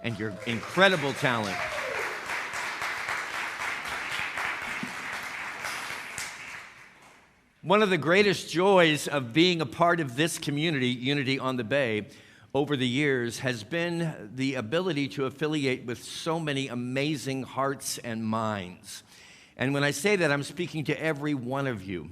and your incredible talent. One of the greatest joys of being a part of this community, Unity on the Bay, over the years has been the ability to affiliate with so many amazing hearts and minds. And when I say that, I'm speaking to every one of you.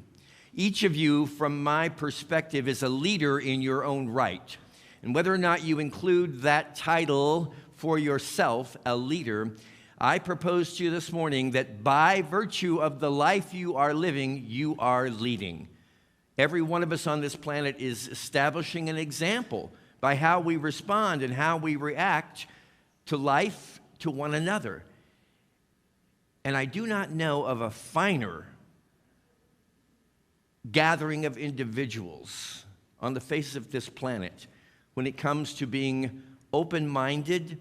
Each of you, from my perspective, is a leader in your own right. And whether or not you include that title for yourself, a leader, I propose to you this morning that by virtue of the life you are living, you are leading. Every one of us on this planet is establishing an example by how we respond and how we react to life, to one another. And I do not know of a finer gathering of individuals on the face of this planet when it comes to being open-minded,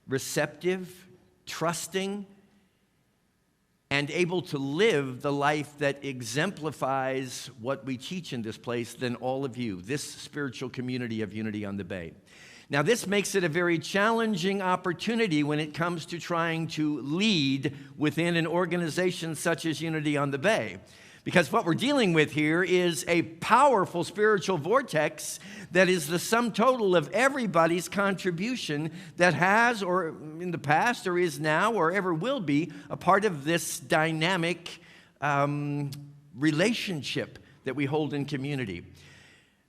receptive, trusting, and able to live the life that exemplifies what we teach in this place than all of you, this spiritual community of Unity on the Bay. Now, this makes it a very challenging opportunity when it comes to trying to lead within an organization such as Unity on the Bay. Because what we're dealing with here is a powerful spiritual vortex that is the sum total of everybody's contribution that has, or in the past, or is now, or ever will be, a part of this dynamic relationship that we hold in community.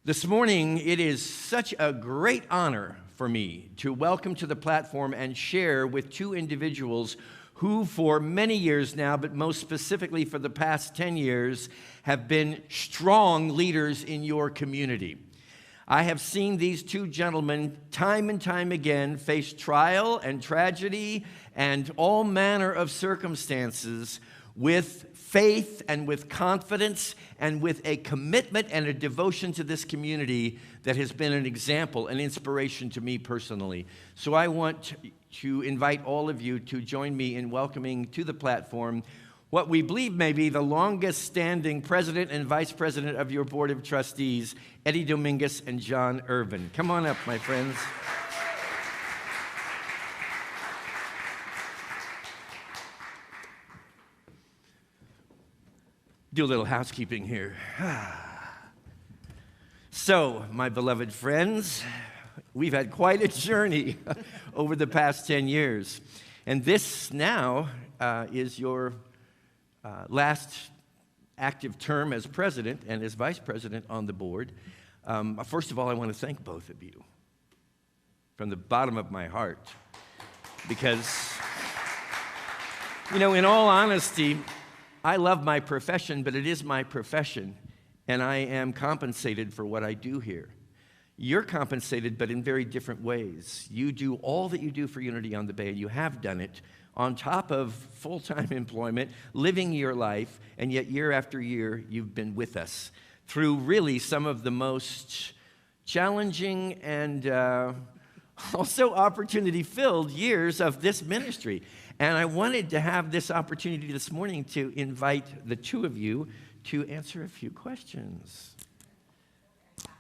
This morning, it is such a great honor for me to welcome to the platform and share with two individuals who for many years now, but most specifically for the past 10 years, have been strong leaders in your community. I have seen these two gentlemen time and time again face trial and tragedy and all manner of circumstances with faith and with confidence and with a commitment and a devotion to this community that has been an example, an inspiration to me personally. So I want to invite all of you to join me in welcoming to the platform what we believe may be the longest standing president and vice president of your board of trustees, Eddie Dominguez and John Irvin. Come on up, my friends. Do a little housekeeping here. So, my beloved friends, we've had quite a journey over the past 10 years. And this now is your last active term as president and as vice president on the board. First of all, I want to thank both of you from the bottom of my heart. Because, you know, in all honesty, I love my profession, but it is my profession, and I am compensated for what I do here. You're compensated, but in very different ways. You do all that you do for Unity on the Bay, and you have done it on top of full-time employment, living your life, and yet year after year, you've been with us through really some of the most challenging and also opportunity-filled years of this ministry. And I wanted to have this opportunity this morning to invite the two of you to answer a few questions.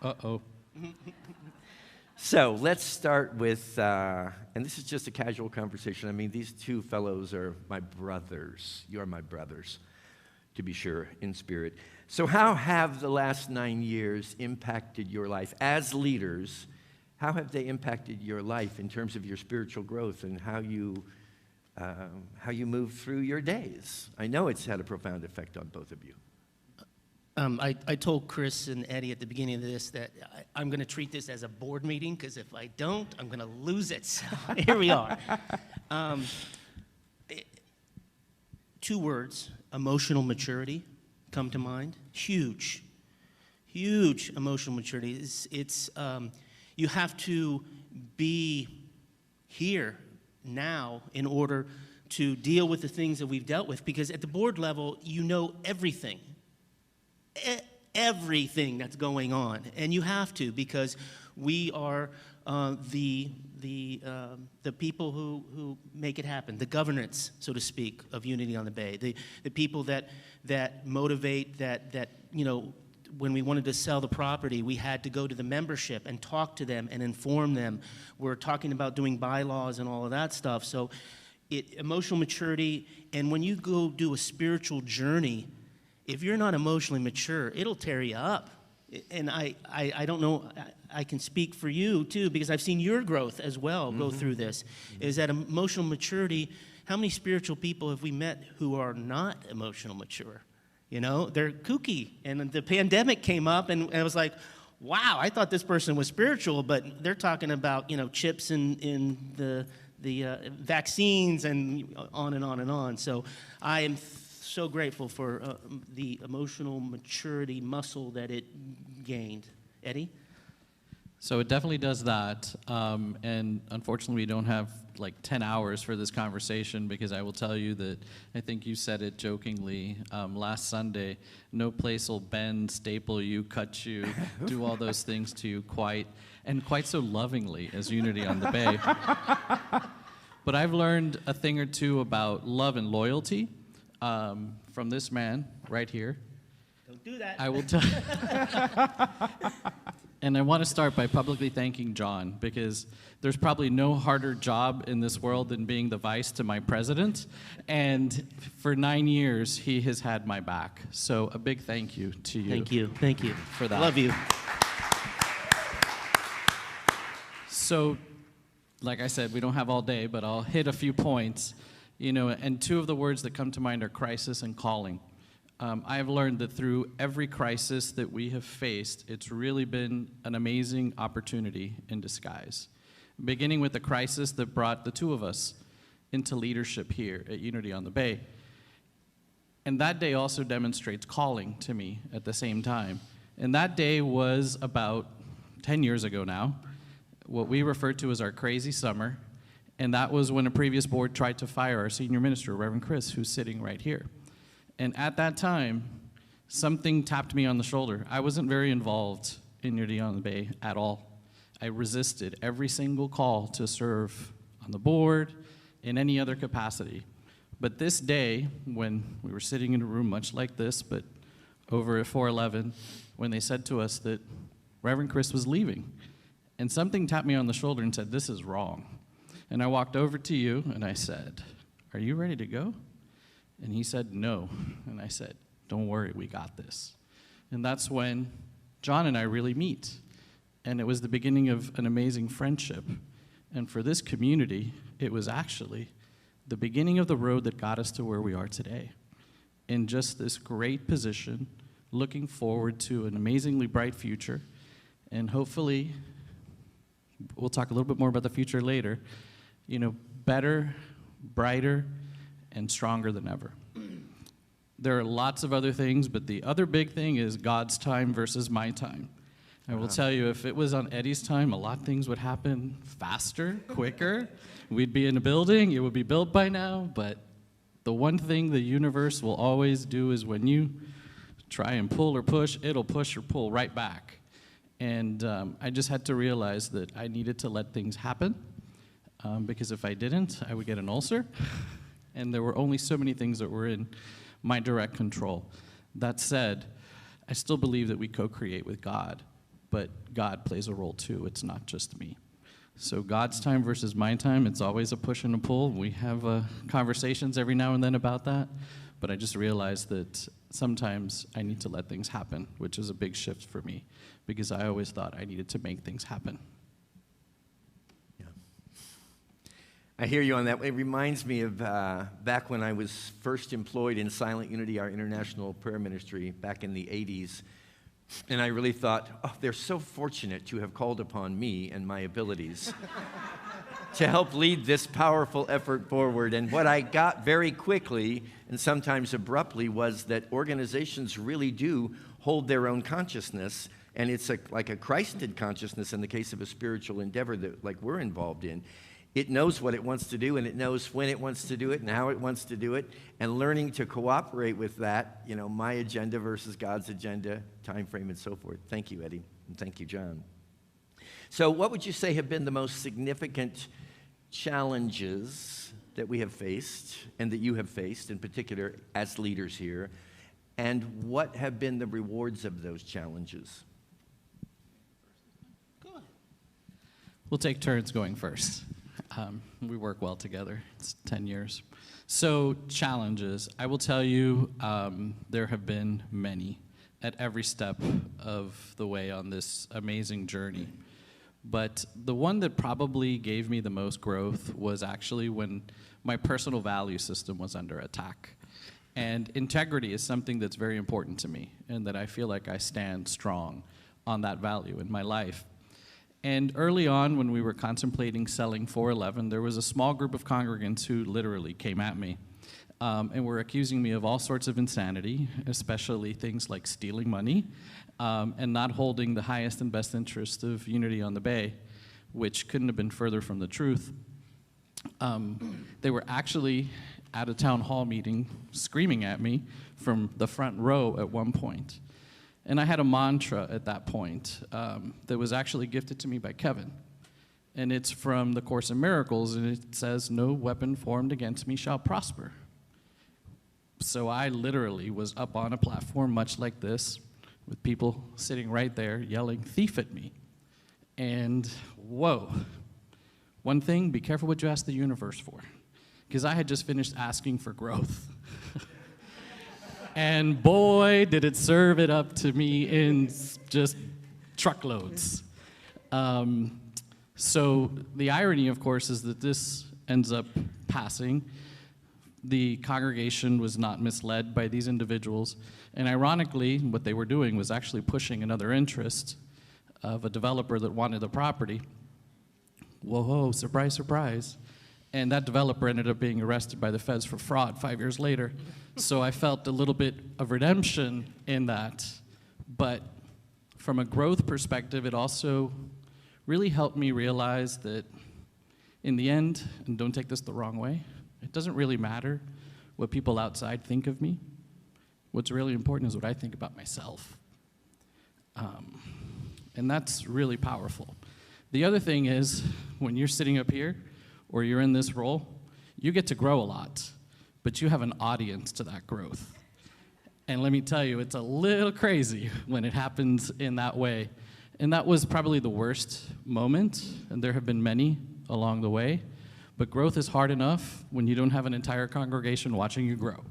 Uh-oh. So let's start with, and this is just a casual conversation. I mean, these two fellows are my brothers. You're my brothers, to be sure, in spirit. So how have the last 9 years impacted your life as leaders? How have they impacted your life in terms of your spiritual growth and how you move through your days? I know it's had a profound effect on both of you. I told Chris and Eddie at the beginning of this that I'm going to treat this as a board meeting, because if I don't, I'm going to lose it. So here we are. 2 words, emotional maturity, come to mind. Huge emotional maturity. It's you have to be here now in order to deal with the things that we've dealt with, because at the board level, you know everything. Everything that's going on, and you have to, because we are the people who make it happen, the governance, so to speak, of Unity on the Bay, the people that motivate, that when we wanted to sell the property, we had to go to the membership and talk to them and inform them. We're talking about doing bylaws and all of that stuff. So emotional maturity, and when you go do a spiritual journey, if you're not emotionally mature, it'll tear you up. And I don't know, I can speak for you too, because I've seen your growth as well go through this, is that emotional maturity. How many spiritual people have we met who are not emotional mature? You know, they're kooky. And the pandemic came up, and I was like, wow, I thought this person was spiritual, but they're talking about, you know, chips in the vaccines and on and on and on. So I am so grateful for the emotional maturity muscle that it gained. Eddie? So it definitely does that. And unfortunately, we don't have like 10 hours for this conversation, because I will tell you that I think you said it jokingly last Sunday, no place will bend, staple you, cut you, do all those things to you quite so lovingly as Unity on the Bay. But I've learned a thing or two about love and loyalty from this man right here. Don't do that. I will tell. And I want to start by publicly thanking John, because there's probably no harder job in this world than being the vice to my president. And for 9 years, he has had my back. So a big thank you to you. Thank you for that. Love you. So, like I said, we don't have all day, but I'll hit a few points. You know, and two of the words that come to mind are crisis and calling. I have learned that through every crisis that we have faced, it's really been an amazing opportunity in disguise. Beginning with the crisis that brought the two of us into leadership here at Unity on the Bay. And that day also demonstrates calling to me at the same time. And that day was about 10 years ago now, what we refer to as our crazy summer. And that was when a previous board tried to fire our senior minister, Reverend Chris, who's sitting right here. And at that time, something tapped me on the shoulder. I wasn't very involved in Unity on the Bay at all. I resisted every single call to serve on the board in any other capacity. But this day, when we were sitting in a room much like this, but over at 411, when they said to us that Reverend Chris was leaving, and something tapped me on the shoulder and said, "This is wrong." And I walked over to you and I said, "Are you ready to go?" And he said, "No." And I said, "Don't worry, we got this." And that's when John and I really meet. And it was the beginning of an amazing friendship. And for this community, it was actually the beginning of the road that got us to where we are today. In just this great position, looking forward to an amazingly bright future. And hopefully, we'll talk a little bit more about the future later, you know, better, brighter, and stronger than ever. There are lots of other things, but the other big thing is God's time versus my time. I will tell you, if it was on Eddie's time, a lot of things would happen faster, quicker. We'd be in a building, it would be built by now, but the one thing the universe will always do is when you try and pull or push, it'll push or pull right back. And I just had to realize that I needed to let things happen, because if I didn't, I would get an ulcer. And there were only so many things that were in my direct control. That said, I still believe that we co-create with God, but God plays a role too. It's not just me. So God's time versus my time, it's always a push and a pull. We have conversations every now and then about that, but I just realized that sometimes I need to let things happen, which is a big shift for me, because I always thought I needed to make things happen. I hear you on that. It reminds me of back when I was first employed in Silent Unity, our international prayer ministry, back in the 80s. And I really thought, oh, they're so fortunate to have called upon me and my abilities to help lead this powerful effort forward. And what I got very quickly, and sometimes abruptly, was that organizations really do hold their own consciousness. And it's like a Christed consciousness in the case of a spiritual endeavor that like we're involved in. It knows what it wants to do, and it knows when it wants to do it and how it wants to do it, and learning to cooperate with that, you know, my agenda versus God's agenda, time frame, and so forth. Thank you, Eddie, and thank you, John. So what would you say have been the most significant challenges that we have faced, and that you have faced in particular as leaders here, And what have been the rewards of those challenges? Go ahead. We'll take turns going first. We work well together. It's 10 years. So challenges, I will tell you, there have been many at every step of the way on this amazing journey. But the one that probably gave me the most growth was actually when my personal value system was under attack. And integrity is something that's very important to me, and that I feel like I stand strong on that value in my life. And early on, when we were contemplating selling 411, there was a small group of congregants who literally came at me and were accusing me of all sorts of insanity, especially things like stealing money and not holding the highest and best interest of Unity on the Bay, which couldn't have been further from the truth. They were actually at a town hall meeting screaming at me from the front row at one point. And I had a mantra at that point that was actually gifted to me by Kevin. And it's from the Course in Miracles, and it says, "No weapon formed against me shall prosper." So I literally was up on a platform much like this, with people sitting right there yelling, "Thief" at me. And whoa. One thing, be careful what you ask the universe for. Because I had just finished asking for growth. And boy, did it serve it up to me in just truckloads. So the irony, of course, is that this ends up passing. The congregation was not misled by these individuals. And ironically, what they were doing was actually pushing another interest of a developer that wanted the property. Whoa, surprise, surprise. And that developer ended up being arrested by the feds for fraud 5 years later. So I felt a little bit of redemption in that. But from a growth perspective, it also really helped me realize that in the end, and don't take this the wrong way, it doesn't really matter what people outside think of me. What's really important is what I think about myself. And that's really powerful. The other thing is, when you're sitting up here, or you're in this role, you get to grow a lot, but you have an audience to that growth. And let me tell you, it's a little crazy when it happens in that way. And that was probably the worst moment, and there have been many along the way. But growth is hard enough when you don't have an entire congregation watching you grow.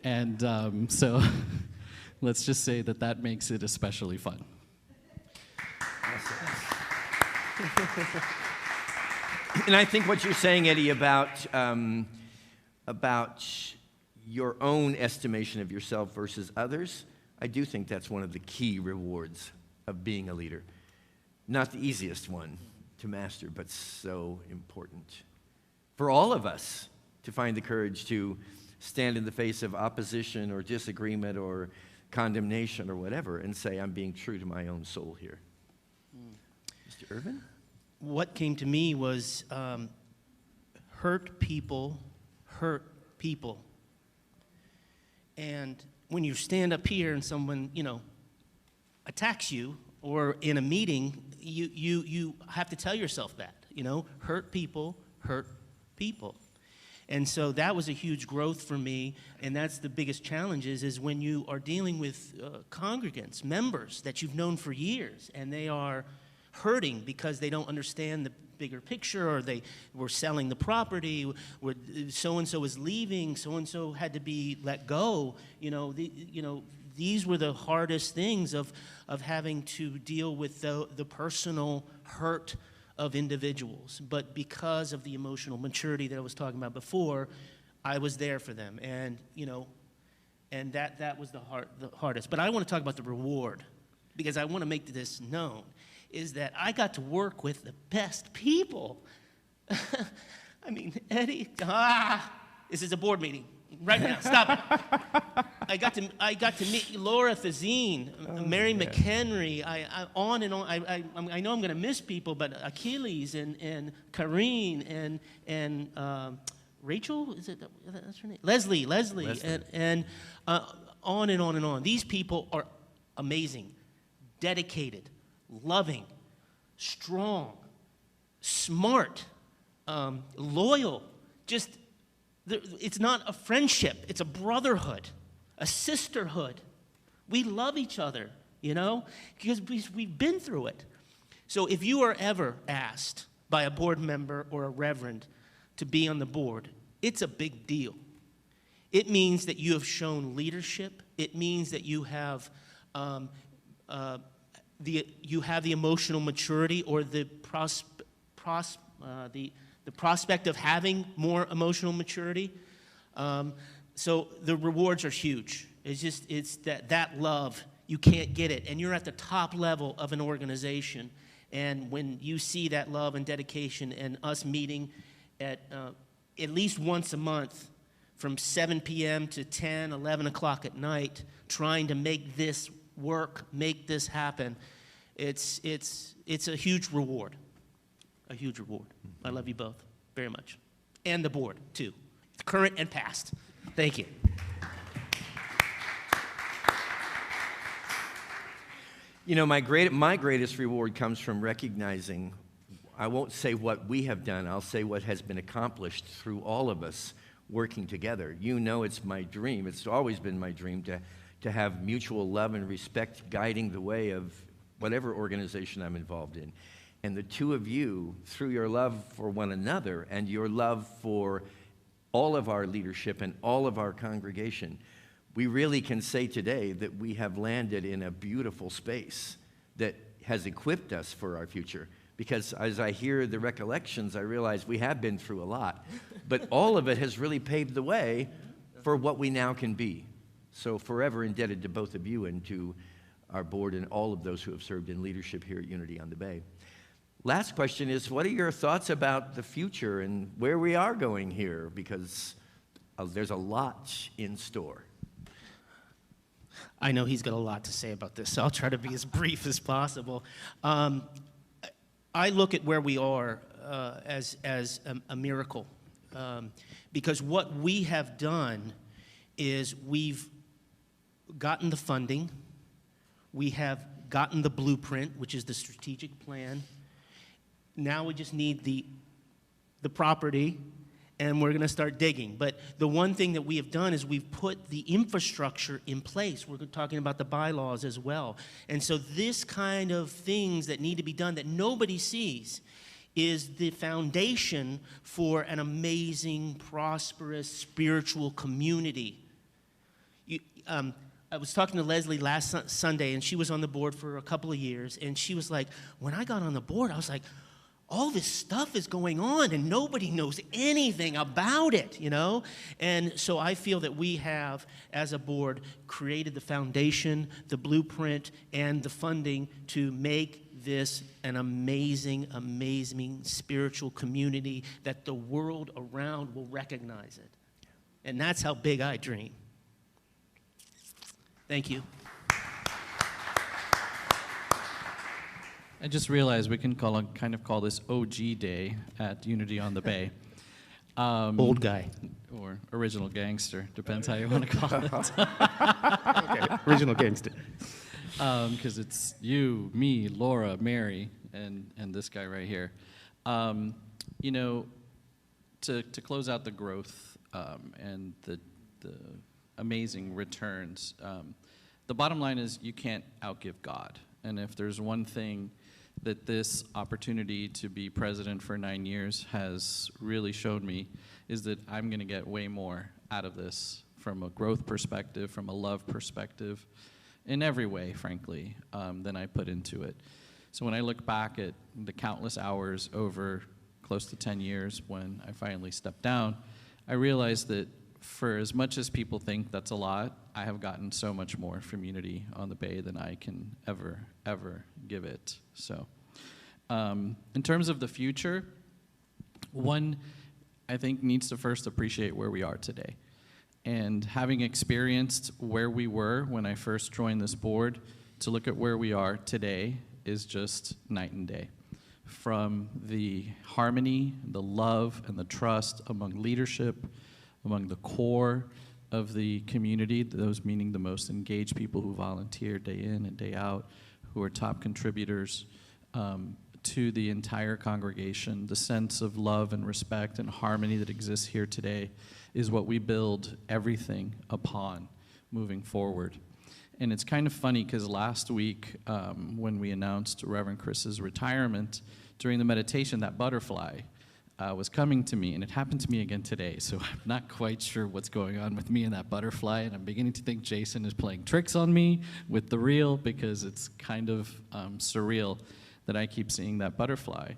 And so let's just say that that makes it especially fun. And I think what you're saying, Eddie, about your own estimation of yourself versus others, I do think that's one of the key rewards of being a leader. Not the easiest one to master, but so important for all of us to find the courage to stand in the face of opposition or disagreement or condemnation or whatever and say, I'm being true to my own soul here. Mr. Irvin? What came to me was hurt people hurt people. And when you stand up here and someone, attacks you, or in a meeting, you have to tell yourself that, hurt people hurt people. And so that was a huge growth for me, and that's the biggest challenge is when you are dealing with congregants, members that you've known for years, and they are hurting because they don't understand the bigger picture, or they were selling the property, where so-and-so is leaving, so-and-so had to be let go. These were the hardest things of having to deal with the personal hurt of individuals. But because of the emotional maturity that I was talking about before, I was there for them. And, and that was the hardest. But I want to talk about the reward, because I want to make this known, is that I got to work with the best people. I mean, Eddie, this is a board meeting. Right now, stop it. I got to meet Laura Fazine, Mary McHenry, on and on. I know I'm going to miss people, but Achilles and Kareen and Rachel, that's her name? Leslie. And on and on and on. These people are amazing, dedicated, loving, strong, smart, loyal. It's not a friendship, it's a brotherhood. a sisterhood. We love each other, you know, because we've been through it. So if you are ever asked by a board member or a reverend to be on the board, it's a big deal. It means that you have shown leadership. It means that you have the emotional maturity or the prospect of having more emotional maturity. So the rewards are huge. It's that love, you can't get it. And you're at the top level of an organization. And when you see that love and dedication and us meeting at least once a month from 7 p.m. to 10, 11 o'clock at night, trying to make this work, make this happen, it's a huge reward. A huge reward. I love you both very much. And the board, too. Current and past. Thank you. You know, my greatest reward comes from recognizing, I won't say what we have done, I'll say what has been accomplished through all of us working together. You know it's my dream. It's always been my dream to have mutual love and respect guiding the way of whatever organization I'm involved in. And the two of you, through your love for one another and your love for all of our leadership and all of our congregation, we really can say today that we have landed in a beautiful space that has equipped us for our future. Because as I hear the recollections, I realize we have been through a lot. But all of it has really paved the way for what we now can be. So forever indebted to both of you and to our board and all of those who have served in leadership here at Unity on the Bay. Last question is, what are your thoughts about the future and where we are going here? Because there's a lot in store. I know he's got a lot to say about this, so I'll try to be as brief as possible. I look at where we are as a miracle, because what we have done is we've gotten the funding, we have gotten the blueprint, which is the strategic plan. Now we just need the property, and we're going to start digging. But the one thing that we have done is we've put the infrastructure in place. We're talking about the bylaws as well. And so this kind of things that need to be done that nobody sees is the foundation for an amazing, prosperous, spiritual community. I was talking to Leslie last Sunday, and she was on the board for a couple of years, and she was like, when I got on the board, I was like, all this stuff is going on and nobody knows anything about it, you know? And so I feel that we have, as a board, created the foundation, the blueprint, and the funding to make this an amazing, amazing spiritual community that the world around will recognize it. And that's how big I dream. Thank you. I just realized we can kind of call this OG Day at Unity on the Bay. Old guy. Or original gangster, depends how you want to call it. Okay, original gangster. Because it's you, me, Laura, Mary, and this guy right here. You know, to close out the growth and the amazing returns, the bottom line is you can't outgive God. And if there's one thing that this opportunity to be president for 9 years has really showed me, is that I'm going to get way more out of this from a growth perspective, from a love perspective, in every way, frankly, than I put into it. So when I look back at the countless hours over close to 10 years when I finally stepped down, I realized that for as much as people think that's a lot, I have gotten so much more from Unity on the Bay than I can ever give it. So in terms of the future, one, I think, needs to first appreciate where we are today. And having experienced where we were when I first joined this board, to look at where we are today is just night and day. From the harmony, the love, and the trust among leadership, among the core of the community, those meaning the most engaged people who volunteer day in and day out, who are top contributors, to the entire congregation. The sense of love and respect and harmony that exists here today is what we build everything upon. moving forward. And it's kind of funny because last week when we announced Reverend Chris's retirement, during the meditation, that butterfly was coming to me, and it happened to me again today. So I'm not quite sure what's going on with me and that butterfly, and I'm beginning to think Jason is playing tricks on me with the reel, because it's kind of surreal that I keep seeing that butterfly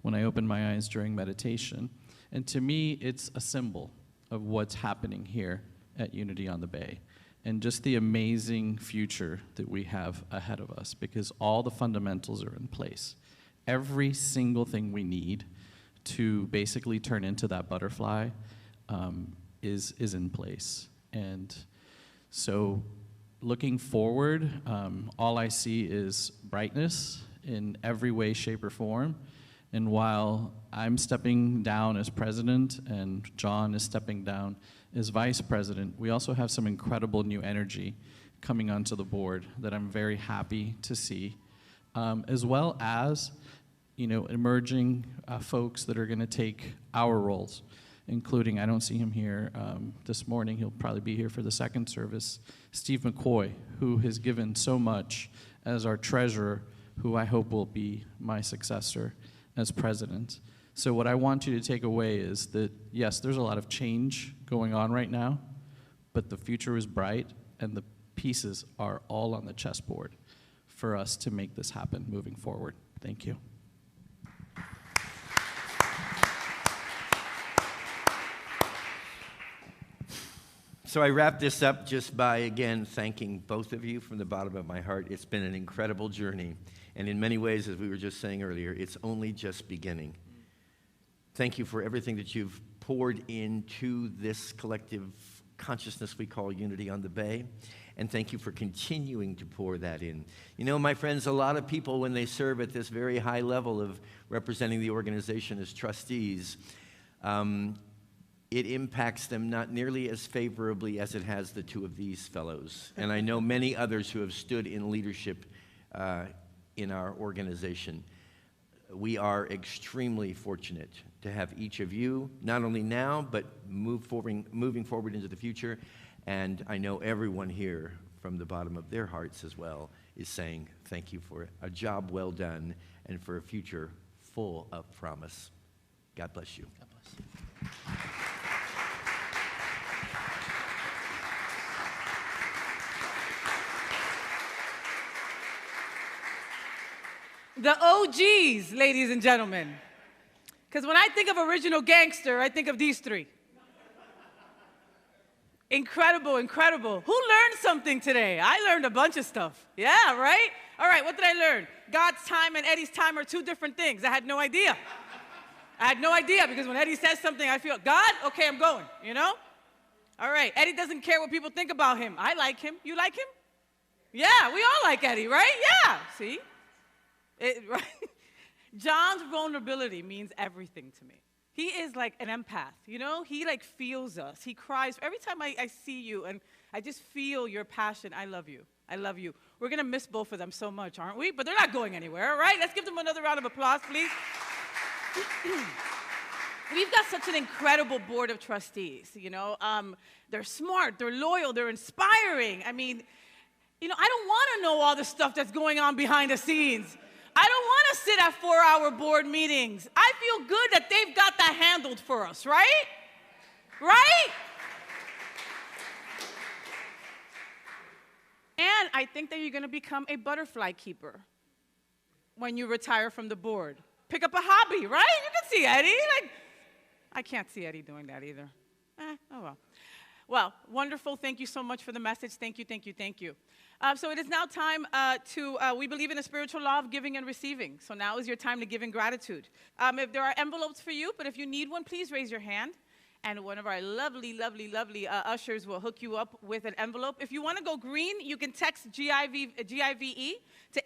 when I open my eyes during meditation. And to me, it's a symbol of what's happening here at Unity on the Bay, and just the amazing future that we have ahead of us, because all the fundamentals are in place. Every single thing we need to basically turn into that butterfly is in place. And so looking forward, all I see is brightness in every way, shape, or form. And while I'm stepping down as president and John is stepping down as vice president, we also have some incredible new energy coming onto the board that I'm very happy to see, as well as emerging folks that are going to take our roles, including, I don't see him here this morning, he'll probably be here for the second service, Steve McCoy, who has given so much as our treasurer, who I hope will be my successor as president. So what I want you to take away is that, yes, there's a lot of change going on right now, but the future is bright, and the pieces are all on the chessboard for us to make this happen moving forward. Thank you. So I wrap this up just by, again, thanking both of you from the bottom of my heart. It's been an incredible journey. And in many ways, as we were just saying earlier, it's only just beginning. Thank you for everything that you've poured into this collective consciousness we call Unity on the Bay. And thank you for continuing to pour that in. My friends, a lot of people, when they serve at this very high level of representing the organization as trustees, it impacts them not nearly as favorably as it has the two of these fellows. And I know many others who have stood in leadership in our organization. We are extremely fortunate to have each of you, not only now, but moving forward into the future. And I know everyone here, from the bottom of their hearts as well, is saying thank you for a job well done and for a future full of promise. God bless you. God bless you. The OGs, ladies and gentlemen. Because when I think of original gangster, I think of these three. Incredible, incredible. Who learned something today? I learned a bunch of stuff. Yeah, right? All right, what did I learn? God's time and Eddie's time are two different things. I had no idea. Because when Eddie says something, I feel, God, okay, I'm going, All right, Eddie doesn't care what people think about him. I like him. You like him? Yeah, we all like Eddie, right? Yeah, see? Right? John's vulnerability means everything to me. He is like an empath, He like feels us. He cries. Every time I see you and I just feel your passion, I love you. I love you. We're going to miss both of them so much, aren't we? But they're not going anywhere, right? Let's give them another round of applause, please. We've got such an incredible board of trustees, They're smart, they're loyal, they're inspiring. I mean, I don't want to know all the stuff that's going on behind the scenes. I don't want to sit at 4-hour board meetings. I feel good that they've got that handled for us, right? Right? And I think that you're going to become a butterfly keeper when you retire from the board. Pick up a hobby, right? You can see Eddie. I can't see Eddie doing that either. Oh, well. Well, wonderful. Thank you so much for the message. Thank you, thank you, thank you. So it is now time we believe in a spiritual law of giving and receiving. So now is your time to give in gratitude. If there are envelopes for you, but if you need one, please raise your hand. And one of our lovely, lovely, lovely ushers will hook you up with an envelope. If you want to go green, you can text GIVE to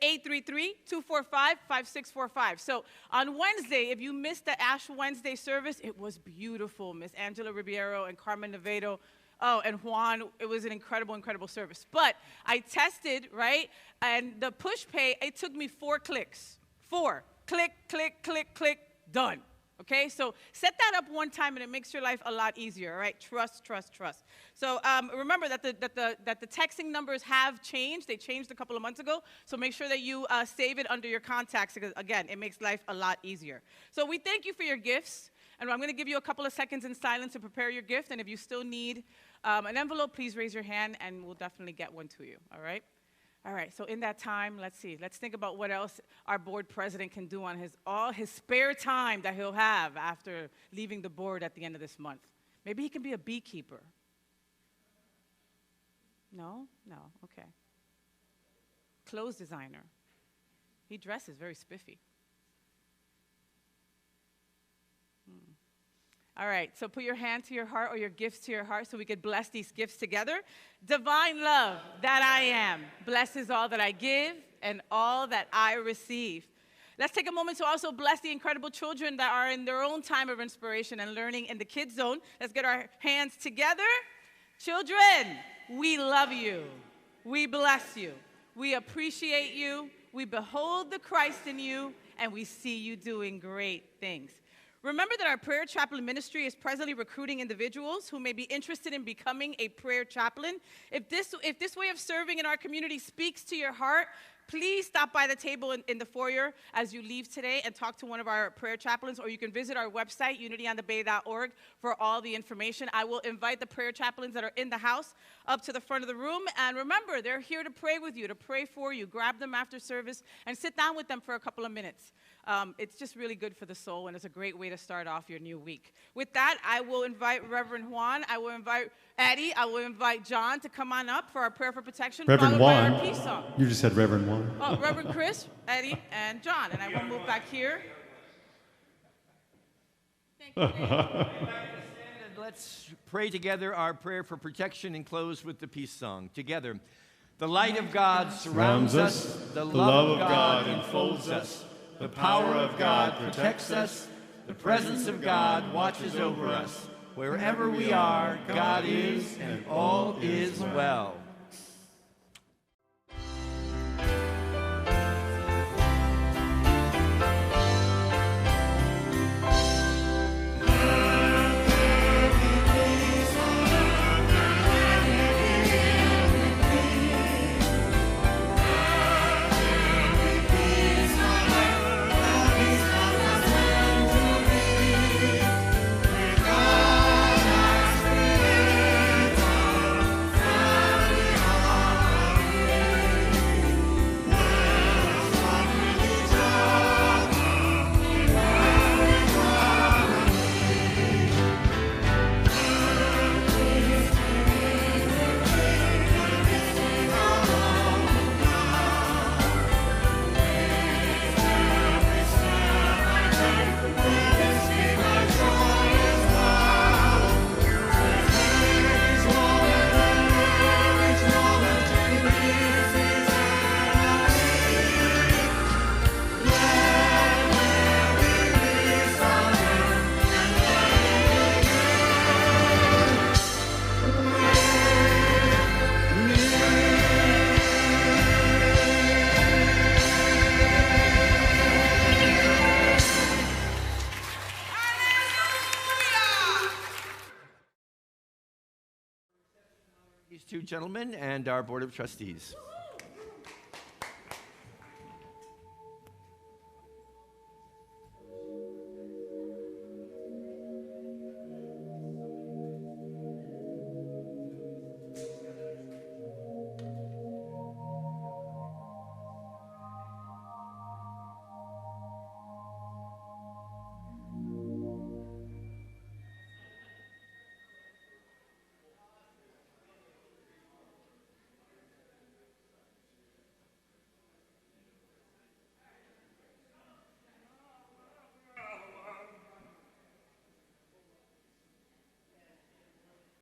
833-245-5645. So on Wednesday, if you missed the Ash Wednesday service, it was beautiful. Miss Angela Ribeiro and Carmen Nevedo. Oh, and Juan, it was an incredible, incredible service. But I tested, right? And the push pay, it took me 4 clicks. 4. Click, click, click, click, done. Okay, so set that up one time and it makes your life a lot easier, all right? Trust, trust, trust. So remember that the texting numbers have changed. They changed a couple of months ago, so make sure that you save it under your contacts because, again, it makes life a lot easier. So we thank you for your gifts, and I'm going to give you a couple of seconds in silence to prepare your gift, and if you still need an envelope, please raise your hand, and we'll definitely get one to you, all right? All right, so in that time, let's see. Let's think about what else our board president can do on all his spare time that he'll have after leaving the board at the end of this month. Maybe he can be a beekeeper. No? No, okay. Clothes designer. He dresses very spiffy. All right, so put your hand to your heart or your gifts to your heart so we could bless these gifts together. Divine love that I am blesses all that I give and all that I receive. Let's take a moment to also bless the incredible children that are in their own time of inspiration and learning in the Kids Zone. Let's get our hands together. Children, we love you. We bless you. We appreciate you. We behold the Christ in you, and we see you doing great things. Remember that our prayer chaplain ministry is presently recruiting individuals who may be interested in becoming a prayer chaplain. If this way of serving in our community speaks to your heart, please stop by the table in the foyer as you leave today and talk to one of our prayer chaplains, or you can visit our website, unityonthebay.org, for all the information. I will invite the prayer chaplains that are in the house up to the front of the room. And remember, they're here to pray with you, to pray for you. Grab them after service and sit down with them for a couple of minutes. It's just really good for the soul, and it's a great way to start off your new week. With that, I will invite Reverend Juan, I will invite Eddie, I will invite John to come on up for our prayer for protection, Reverend followed by Juan. our peace song. You just said Reverend Juan. Oh, Reverend Chris, Eddie, and John, and I will move back here. Thank you. And let's pray together our prayer for protection and close with the peace song. Together. The light of God surrounds us. The love of God enfolds us. The power of God protects us. The presence of God watches over us. Wherever we are, God is, and all is well. These two gentlemen and our Board of Trustees.